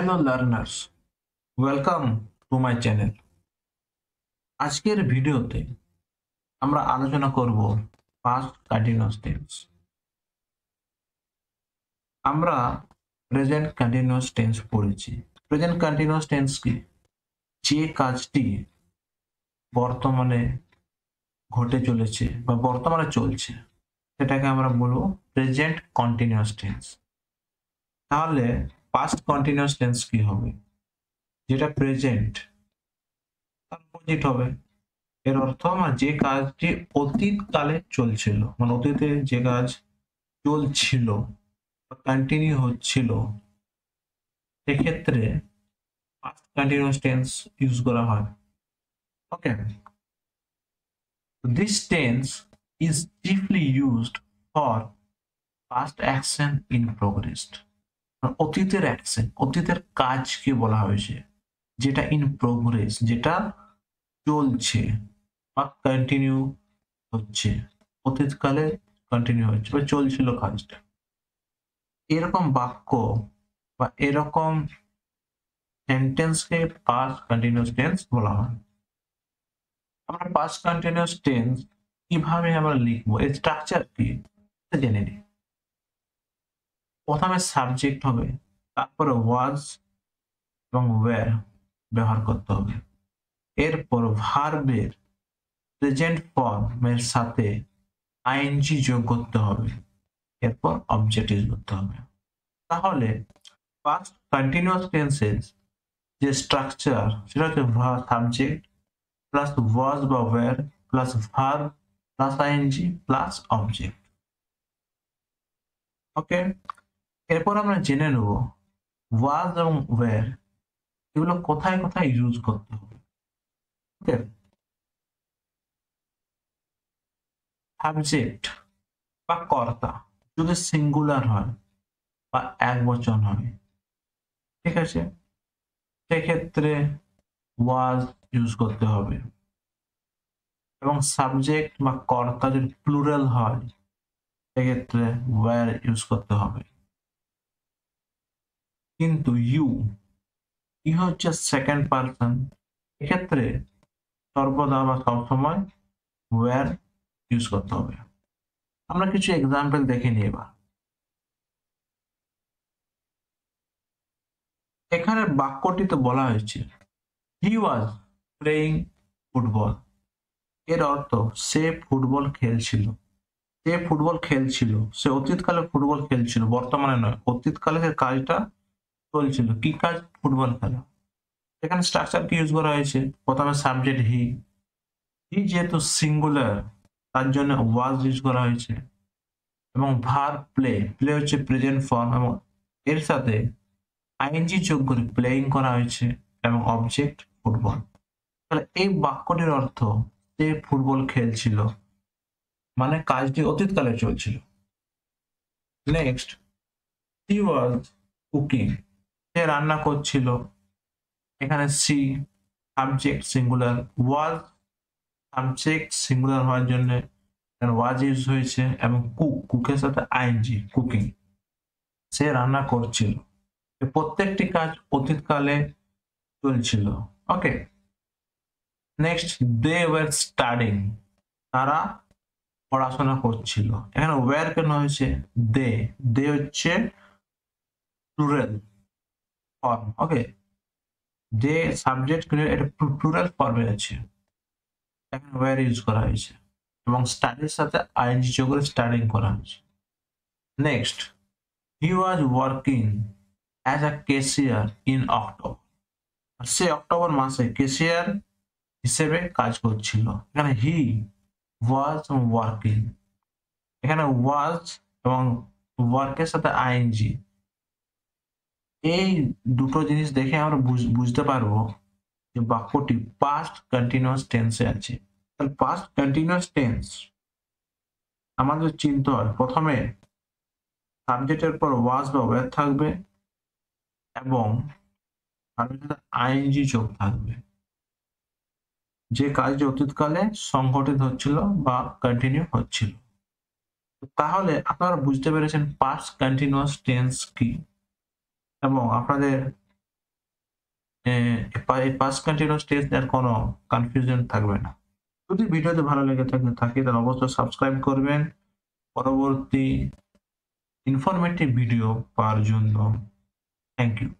Hello learners, welcome to my channel. আজকের ভিডিওতে আমরা আলোচনা করব past continuous tense। আমরা প্রেজেন্ট কন্টিনিউয়াস টেন্স পড়েছি। প্রেজেন্ট কন্টিনিউয়াস টেন্স কি? যে কাজটি বর্তমানে ঘটে চলেছে বা বর্তমানে চলছে সেটাকে আমরা বলবো প্রেজেন্ট কন্টিনিউয়াস টেন্স। তাহলে পাস্ট কন্টিনিউয়াস টেন্স কি হবে? যেটা প্রেজেন্ট তার অপোজিট হবে। এর অর্থ আমার যে কাজটি অতীতকালে চলছিল, মানে অতীতে যে কাজ চলছিল বা কন্টিনিউ হচ্ছিল, সেক্ষেত্রে পাস্ট কন্টিনিউয়াস টেন্স ইউজ করা হয়। Okay, this tense is chiefly used for past action in progress. অতীতের অ্যাকশন, অতীতের কাজকে বলা হয়েছে যেটা ইন প্রোগ্রেস, যেটা চলছে বা কন্টিনিউ হচ্ছে, অতীতকালে কন্টিনিউ হচ্ছে বা চলছিল কাজটা। এরকম বাক্য বা এরকম সেন্টেন্সকে পাস্ট কন্টিনিউয়াস টেন্স বলা হয়। আমরা পাস্ট কন্টিনিউয়াস টেন্স কিভাবে আমরা লিখবো, এর স্ট্রাকচার কি জেনে নিই। প্রথমে সাবজেক্ট হবে, তারপরে ওয়াজ এবং ওয়্যার ব্যবহার করতে হবে। এরপর ভার্বের প্রেজেন্ট ফর্মের সাথে আইএনজি যোগ করতে হবে। এরপর অবজেক্ট ইউজ করতে হবে। তাহলে পাস্ট কন্টিনিউয়াস টেন্সের যে স্ট্রাকচার সেটা হচ্ছে সাবজেক্ট প্লাস ওয়াজ বা were plus verb plus ING plus object. Okay, এরপর আমরা জেনে নেব ওয়াজ এবং ওয়্যার এগুলো কোথায় কোথায় ইউজ করতে হবে। ওকে, সাবজেক্ট বা কর্তা যদি সিঙ্গুলার হয় বা একবচন হয়, ঠিক আছে, সেক্ষেত্রে ওয়াজ ইউজ করতে হবে। এবং সাবজেক্ট বা কর্তা যদি প্লুরাল হয় সেক্ষেত্রে ওয়্যার ইউজ করতে হবে। কিন্তু ইউ হচ্ছে সেকেন্ড পারসন, এক্ষেত্রে সর্বদা বা সবসময় ওয়্যার ইউজ করতে হবে। আমরা কিছু এক্সাম্পল দেখে নিই এবার। এখানে বাক্যটিতে বলা হয়েছে হি ওয়াজ প্লেইং ফুটবল। এর অর্থ সে ফুটবল খেলছিল। সে ফুটবল খেলছিল, সে অতীতকালে ফুটবল খেলছিল, বর্তমানে নয়, অতীতকালে সে কাজটা চলছিল। কি কাজ? ফুটবল খেলা। এখানে স্ট্রাকচার কি ইউজ করা হয়েছে? প্রথমে সাবজেক্ট হি যেহেতু সিঙ্গুলার তার জন্য ওয়াজ ইউজ করা হয়েছে, এবং ভার্ব প্লে হচ্ছে প্রেজেন্ট ফর্ম এবং এর সাথে আইএনজি যোগ করে প্লেইং করা হয়েছে এবং অবজেক্ট ফুটবল। তাহলে এই বাক্যটির অর্থ সে ফুটবল খেলছিল, মানে কাজটি অতীতকালে চলছিল। Next, he was cooking. সে রান্না করছিল। এখানে she subject singular, was subject singular হওয়ার জন্য ওয়াজ ইউজ হয়েছে, এবং কুকের সাথে আইএনজি কুকিং, সে রান্না করছিল। প্রত্যেকটি কাজ অতীতকালে চলছিল। Okay, next, they were studying. তারা পড়াশোনা করছিল। এখানে ওয়্যার কেন হয়েছে? দে হচ্ছে plural form. Okay, they subject এটা প্লুরাল ফর্মে আছে, এখানে ওয়্যার ইউজ করা হয়েছে এবং স্টাডির সাথে আইএনজি যোগ করে স্টাডিং করা হয়েছে। Next, he was working as a cashier in October. Say October মাসে ক্যাশিয়ার হিসেবে কাজ করছিল। এখানে হি ওয়াজ ওয়ার্কিং, এখানে ওয়াজ এবং ওয়ার্কের সাথে আইএনজি, এই দুটো জিনিস দেখে আমরা বুঝতে পারবো যে বাক্যটি পাস্ট কন্টিনিউয়াস টেন্সে আছে। তাহলে পাস্ট কন্টিনিউয়াস টেন্স আমাদের চিনতে হয়, প্রথমে সাবজেক্টের পর ওয়াজ বা ওয়্যার থাকবে এবং আইএনজি যোগ থাকবে, যে কাজটি অতীতকালে সংঘটিত হচ্ছিল বা কন্টিনিউ হচ্ছিল। তাহলে আপনারা বুঝতে পেরেছেন পাস্ট কন্টিনিউয়াস টেন্স কি, এবং আপনাদের পাস্ট কন্টিনিউয়াস টেন্স আর কোনো কনফিউশন থাকবে না। যদি ভিডিওটি ভালো লেগে থাকে তাহলে অবশ্যই সাবস্ক্রাইব করবেন পরবর্তী ইনফরমেটিভ ভিডিও পাওয়ার জন্য। Thank you.